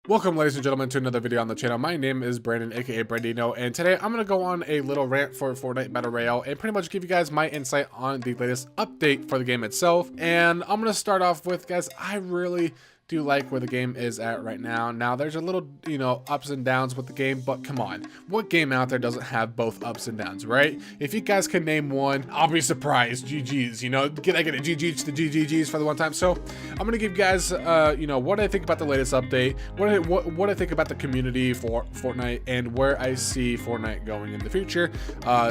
Welcome, ladies and gentlemen, to another video on the channel. My name is Brandon, aka Brandino, and today I'm going to go on a little rant for Fortnite Battle Royale and pretty much give you guys my insight on the latest update for the game itself. And I'm going to start off with, guys, I really do like where the game is at right now. Now, there's a little, ups and downs with the game, but come on. What game out there doesn't have both ups and downs, right? If you guys can name one, I'll be surprised. GG's, can I get a GG to the GG's for the one time? So I'm going to give you guys, what I think about the latest update, what I think about the community for Fortnite, and where I see Fortnite going in the future.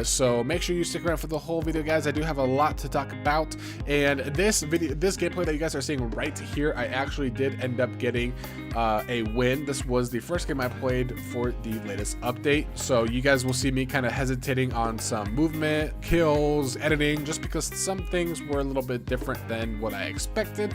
So make sure you stick around for the whole video, guys. I do have a lot to talk about, and this gameplay that you guys are seeing right here, I actually did end up getting a win. This was the first game I played for the latest update, so you guys will see me kind of hesitating on some movement, kills, editing, just because some things were a little bit different than what I expected,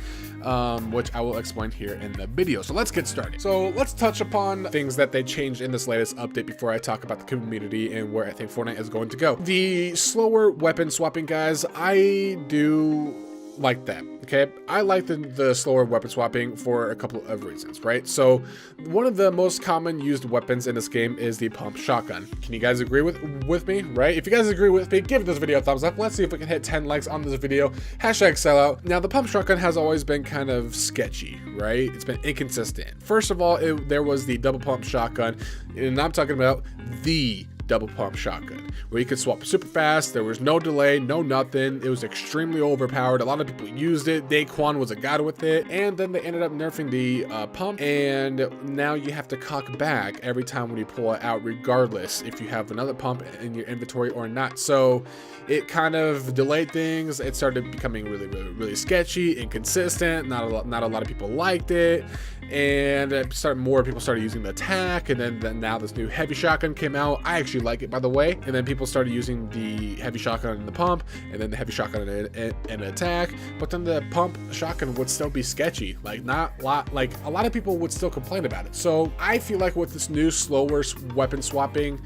which I will explain here in the video. So let's get started. So let's touch upon things that they changed in this latest update before I talk about the community and where I think Fortnite is going to go. The slower weapon swapping, guys, I do like that. Okay, I like the slower weapon swapping for a couple of reasons, right? So one of the most common used weapons in this game is the pump shotgun. Can you guys agree with me, right? If you guys agree with me, give this video a thumbs up. Let's see if we can hit 10 likes on this video. Hashtag sellout. Now, the pump shotgun has always been kind of sketchy, right? It's been inconsistent. First of all, there was the double pump shotgun, and I'm talking about the double pump shotgun, where you could swap super fast. There was no delay, no nothing. It was extremely overpowered. A lot of people used it. Daquan was a god with it, and then they ended up nerfing the pump, and now you have to cock back every time when you pull it out, regardless if you have another pump in your inventory or not. So it kind of delayed things. It started becoming really sketchy, inconsistent. Not a lot of people liked it, and more people started using the attack, and then now this new heavy shotgun came out. I actually like it, by the way. And then people started using the heavy shotgun and the pump, and then the heavy shotgun and attack. But then the pump shotgun would still be sketchy. A lot of people would still complain about it. So I feel like with this new slower weapon swapping,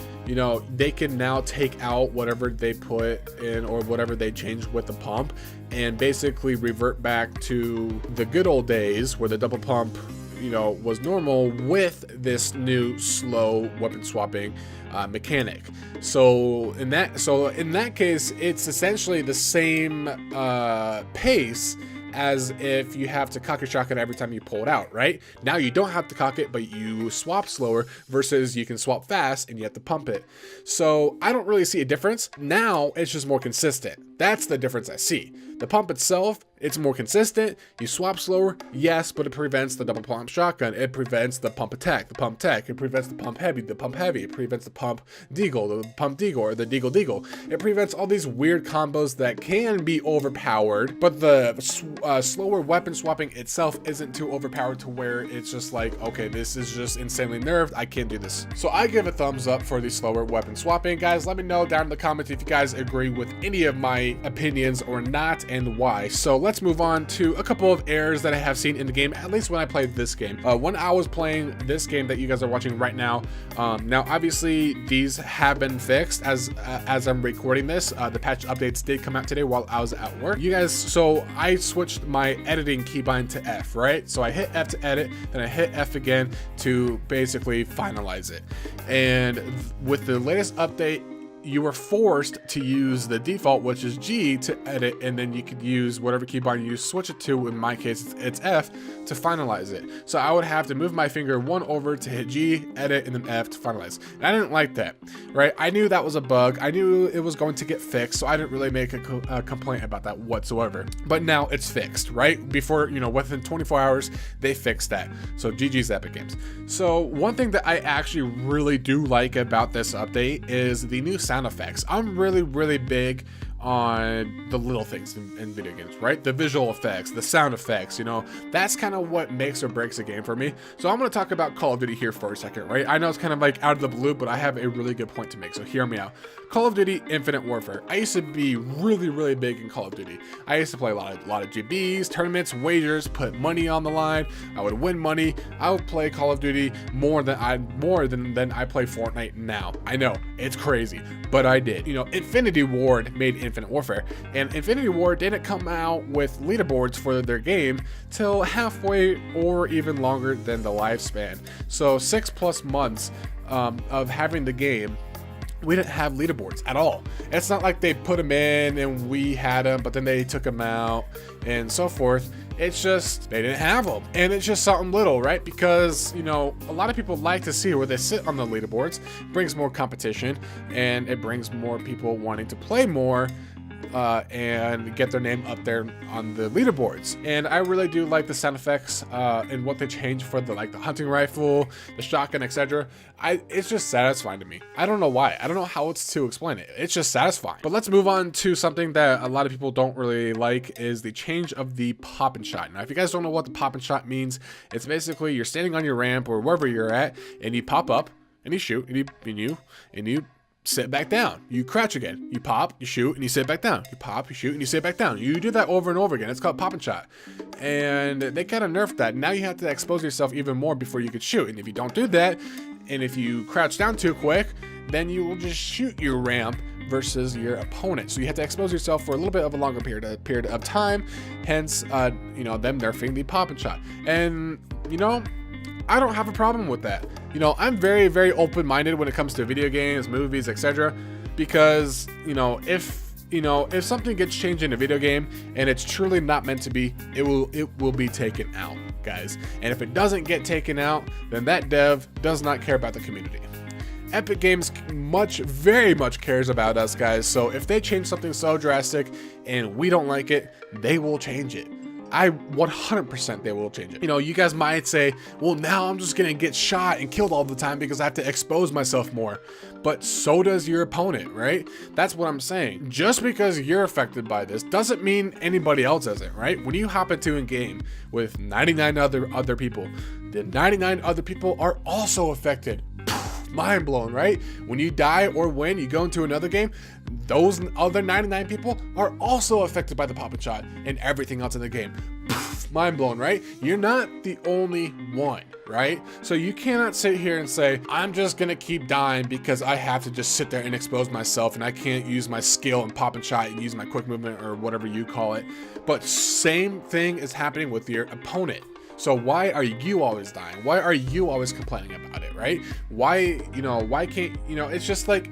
they can now take out whatever they put in or whatever they changed with the pump, and basically revert back to the good old days where the double pump was normal with this new slow weapon swapping mechanic. So in that case, it's essentially the same pace as if you have to cock your shotgun every time you pull it out, right? Now you don't have to cock it, but you swap slower versus you can swap fast and you have to pump it. So I don't really see a difference. Now it's just more consistent. That's the difference I see. The pump itself, it's more consistent. You swap slower, yes, but it prevents the double pump shotgun. It prevents the pump attack, the pump tech. It prevents the pump heavy, the pump heavy. It prevents the pump deagle, the pump deagle, or the deagle deagle. It prevents all these weird combos that can be overpowered, but the slower weapon swapping itself isn't too overpowered to where it's just like, okay, this is just insanely nerfed. I can't do this. So I give a thumbs up for the slower weapon swapping. Guys, let me know down in the comments if you guys agree with any of my opinions or not, and why. So let's move on to a couple of errors that I have seen in the game, at least when I played this game. When I was playing this game that you guys are watching right now, now obviously these have been fixed as I'm recording this. The patch updates did come out today while I was at work. You guys, so I switched my editing keybind to F, right? So I hit F to edit, then I hit F again to basically finalize it. And with the latest update, you were forced to use the default, which is G, to edit, and then you could use whatever keybind you switch it to. In my case, it's F to finalize it. So I would have to move my finger one over to hit G, edit, and then F to finalize. And I didn't like that, right? I knew that was a bug. I knew it was going to get fixed, so I didn't really make a complaint about that whatsoever. But now it's fixed, right? Before, within 24 hours, they fixed that. So GG's Epic Games. So one thing that I actually really do like about this update is the new sound effects. I'm really big on the little things in video games, right? The visual effects, the sound effects, that's kind of what makes or breaks a game for me. So I'm going to talk about Call of Duty here for a second, right? I know it's kind of like out of the blue, but I have a really good point to make, so hear me out. Call of Duty Infinite Warfare. I used to be really big in Call of Duty. I used to play a lot of GBs, tournaments, wagers, put money on the line. I would win money. I would play Call of Duty more than I play Fortnite now. I know it's crazy, but I did. Infinity Ward made Infinite Warfare. And Infinity Ward didn't come out with leaderboards for their game till halfway or even longer than the lifespan. So 6+ months of having the game, we didn't have leaderboards at all. It's not like they put them in and we had them, but then they took them out and so forth. It's just they didn't have them, and it's just something little, right? Because, you know, a lot of people like to see where they sit on the leaderboards. It brings more competition, and it brings more people wanting to play more and get their name up there on the leaderboards. And I really do like the sound effects and what they changed for the hunting rifle, the shotgun, etc. It's just satisfying to me. I don't know why. I don't know how else to explain it. It's just satisfying. But let's move on to something that a lot of people don't really like, is the change of the pop and shot. Now, if you guys don't know what the pop and shot means, it's basically you're standing on your ramp or wherever you're at, and you pop up and you shoot, and you sit back down. You crouch again. You pop, you shoot, and you sit back down. You pop, you shoot, and you sit back down. You do that over and over again. It's called pop and shot. And they kind of nerfed that. Now you have to expose yourself even more before you could shoot. And if you don't do that, and if you crouch down too quick, then you will just shoot your ramp versus your opponent. So you have to expose yourself for a little bit of a longer period of time. Hence, you know, them nerfing the pop and shot. And, you know, I don't have a problem with that. You know, I'm very, very open-minded when it comes to video games, movies, etc. Because, you know, if something gets changed in a video game and it's truly not meant to be, it will be taken out, guys. And if it doesn't get taken out, then that dev does not care about the community. Epic Games very much cares about us, guys. So if they change something so drastic and we don't like it, they will change it. 100% they will change it. You know, you guys might say, well, now I'm just gonna get shot and killed all the time because I have to expose myself more. But so does your opponent, right? That's what I'm saying. Just because you're affected by this doesn't mean anybody else isn't, right? When you hop into a game with 99 other people, the 99 other people are also affected. Mind blown, right? When you die or when you go into another game, those other 99 people are also affected by the pop and shot and everything else in the game. Mind blown, right? You're not the only one, right? So you cannot sit here and say, I'm just gonna keep dying because I have to just sit there and expose myself and I can't use my skill and pop and shot and use my quick movement or whatever you call it. But same thing is happening with your opponent. So why are you always dying? Why are you always complaining about it, right? Why can't, it's just like,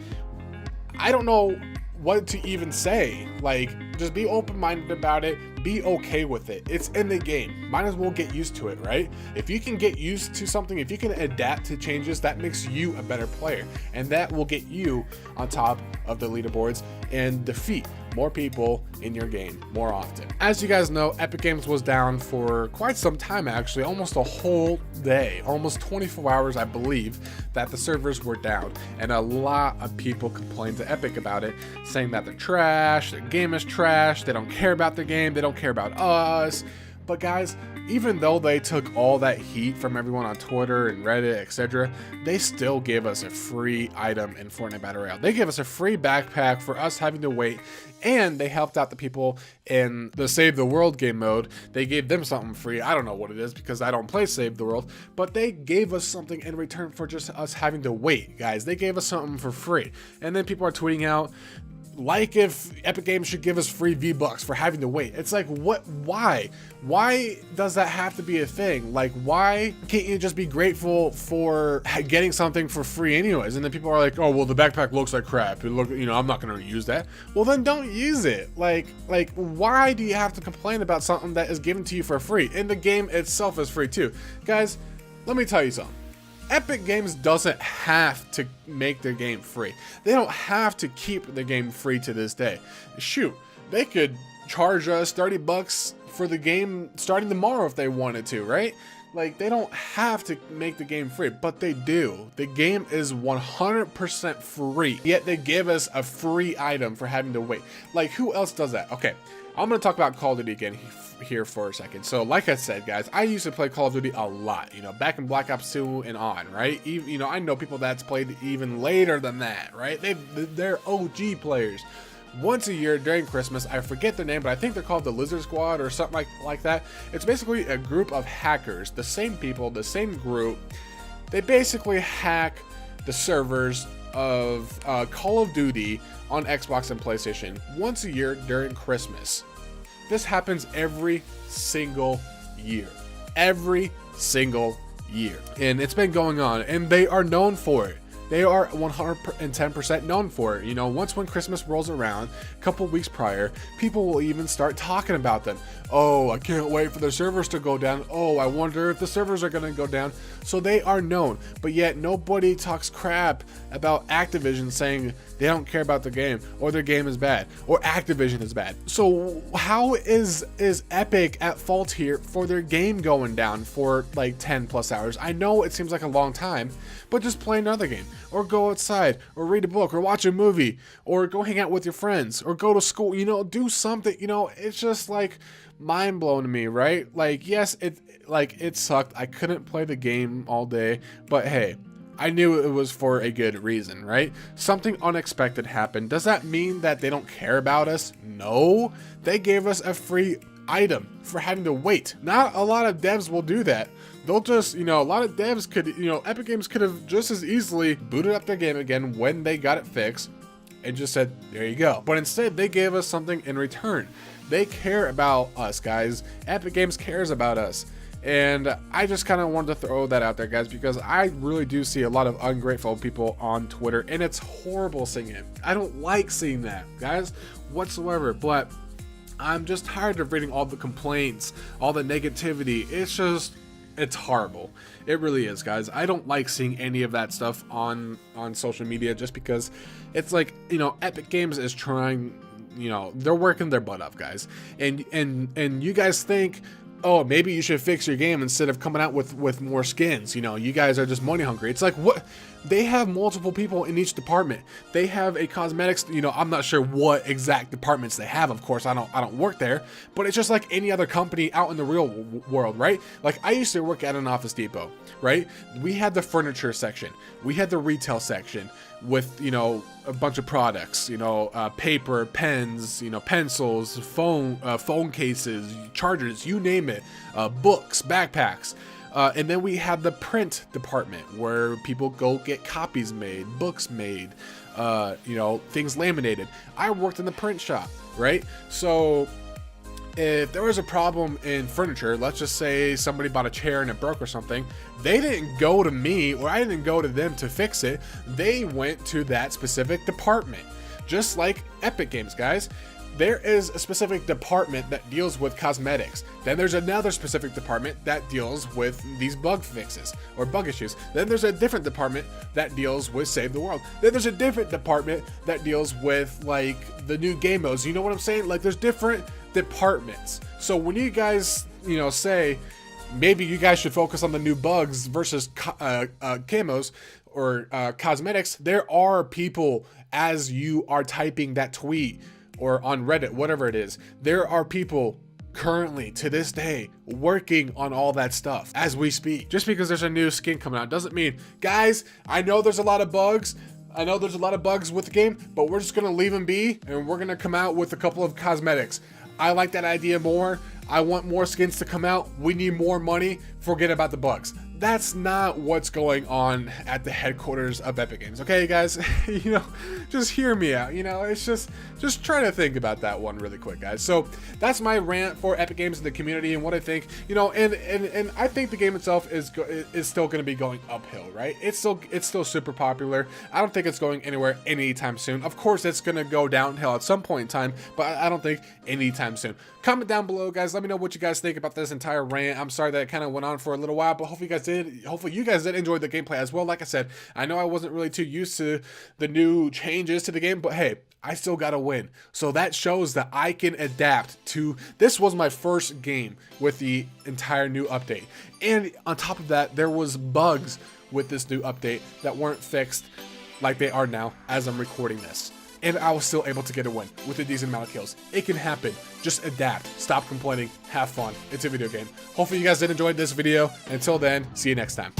I don't know what to even say. Like, just be open-minded about it. Be okay with it. It's in the game. Might as well get used to it, right? If you can get used to something, if you can adapt to changes, that makes you a better player. And that will get you on top of the leaderboards and defeat more people in your game more often. As you guys know, Epic Games was down for quite some time, actually, almost a whole day, almost 24 hours, I believe, that the servers were down. And a lot of people complained to Epic about it, saying that they're trash, their game is trash, they don't care about their game, they don't care about us. But guys, even though they took all that heat from everyone on Twitter and Reddit, etc., they still gave us a free item in Fortnite Battle Royale. They gave us a free backpack for us having to wait, and they helped out the people in the Save the World game mode. They gave them something free. I don't know what it is because I don't play Save the World, but they gave us something in return for just us having to wait, guys. They gave us something for free. And then people are tweeting out, like if Epic Games should give us free V-Bucks for having to wait. It's like, what? Why does that have to be a thing? Like, why can't you just be grateful for getting something for free anyways? And then people are like, oh, well, the backpack looks like crap. I'm not gonna use that. Well, then don't use it. Like, why do you have to complain about something that is given to you for free? And the game itself is free too. Guys, let me tell you something. Epic Games doesn't have to make their game free. They don't have to keep the game free to this day. Shoot, they could charge us 30 bucks for the game starting tomorrow if they wanted to, right? Like, they don't have to make the game free, but they do. The game is 100% free, yet they give us a free item for having to wait. Like, who else does that? Okay, I'm gonna talk about Call of Duty again here for a second. So like I said, guys, I used to play Call of Duty a lot, back in Black Ops 2 and on, right? I know people that's played even later than that, right? They're OG players. Once a year during Christmas, I forget their name, but I think they're called the Lizard Squad or something like that. It's basically a group of hackers, the same people, the same group. They basically hack the servers of Call of Duty on Xbox and PlayStation once a year during Christmas. This happens every single year. Every single year. And it's been going on, and they are known for it. They are 110% known for it. You know, when Christmas rolls around, a couple weeks prior, people will even start talking about them. Oh, I can't wait for the servers to go down. Oh, I wonder if the servers are going to go down. So they are known, but yet nobody talks crap about Activision saying they don't care about the game, or their game is bad, or Activision is bad. So how is Epic at fault here for their game going down for like 10 plus hours? I know it seems like a long time, but just play another game, or go outside, or read a book, or watch a movie, or go hang out with your friends, or go to school, you know, do something. You know, it's just like mind blown to me, right? Like, yes, it sucked. I couldn't play the game all day, but hey, I knew it was for a good reason, right? Something unexpected happened. Does that mean that they don't care about us? No, they gave us a free item for having to wait. Not a lot of devs will do that. They'll just, you know, a lot of devs could, you know, Epic Games could have just as easily booted up their game again when they got it fixed and just said, there you go. But instead, they gave us something in return. They care about us, guys. Epic Games cares about us. And I just kind of wanted to throw that out there, guys, because I really do see a lot of ungrateful people on Twitter, and it's horrible seeing it. I don't like seeing that, guys, whatsoever, but I'm just tired of reading all the complaints, all the negativity. It's horrible. It really is, guys. I don't like seeing any of that stuff on social media, just because it's like, you know, Epic Games is trying, you know, they're working their butt off, guys. And you guys think, oh, maybe you should fix your game instead of coming out with more skins. You know, you guys are just money hungry. It's like, what? They have multiple people in each department. They have a cosmetics, you know, I'm not sure what exact departments they have. Of course, I don't work there, but it's just like any other company out in the real world, right? Like, I used to work at an Office Depot, right? We had the furniture section. We had the retail section with, you know, a bunch of products, you know, paper, pens, you know, pencils, phone cases, chargers, you name it, books, backpacks. And then we had the print department where people go get copies made, books made, you know, things laminated. I worked in the print shop, right? So if there was a problem in furniture, let's just say somebody bought a chair and it broke or something, they didn't go to me, or I didn't go to them to fix it. They went to that specific department. Just like Epic Games, guys. There is a specific department that deals with cosmetics. Then there's another specific department that deals with these bug fixes or bug issues. Then there's a different department that deals with Save the World. Then there's a different department that deals with, like, the new game modes. You know what I'm saying? Like, there's different departments. So when you guys, you know, say maybe you guys should focus on the new bugs versus camos or cosmetics, there are people, as you are typing that tweet or on Reddit, whatever it is, there are people currently to this day working on all that stuff as we speak. Just because there's a new skin coming out doesn't mean, guys, I know there's a lot of bugs. I know there's a lot of bugs with the game, but we're just gonna leave them be, and we're gonna come out with a couple of cosmetics. I like that idea more. I want more skins to come out. We need more money. Forget about the bugs. That's not what's going on at the headquarters of Epic Games. Okay, guys, you know, just hear me out. You know, it's just try to think about that one really quick, guys. So that's my rant for Epic Games and the community and what I think. You know, and I think the game itself is still going to be going uphill, right? It's still super popular. I don't think it's going anywhere anytime soon. Of course, it's going to go downhill at some point in time, but I don't think anytime soon. Comment down below, guys. Let me know what you guys think about this entire rant. I'm sorry that it kind of went on for a little while, but hopefully you guys did enjoy the gameplay as well. Like I said, I know I wasn't really too used to the new changes to the game, but hey, I still gotta win. So that shows that I can adapt to, this was my first game with the entire new update. And on top of that, there was bugs with this new update that weren't fixed like they are now as I'm recording this. And I was still able to get a win with a decent amount of kills. It can happen. Just adapt. Stop complaining. Have fun. It's a video game. Hopefully you guys did enjoy this video. Until then, see you next time.